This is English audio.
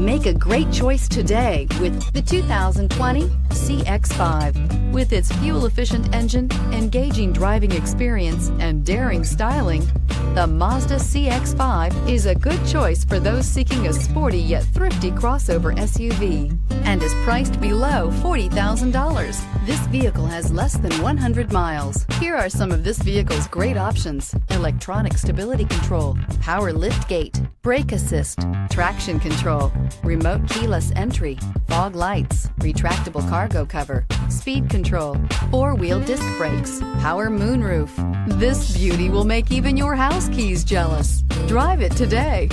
Make a great choice today with the 2020 CX-5. With its fuel-efficient engine, engaging driving experience, and daring styling, the Mazda CX-5 is a good choice for those seeking a sporty yet thrifty crossover SUV and is priced below $40,000. This vehicle has less than 100 miles. Here are some of this vehicle's great options: electronic stability control, power liftgate, brake assist, traction control, remote keyless entry, fog lights, retractable cargo cover, speed control, four-wheel disc brakes, power moonroof. This beauty will make even your house keys jealous. Drive it today.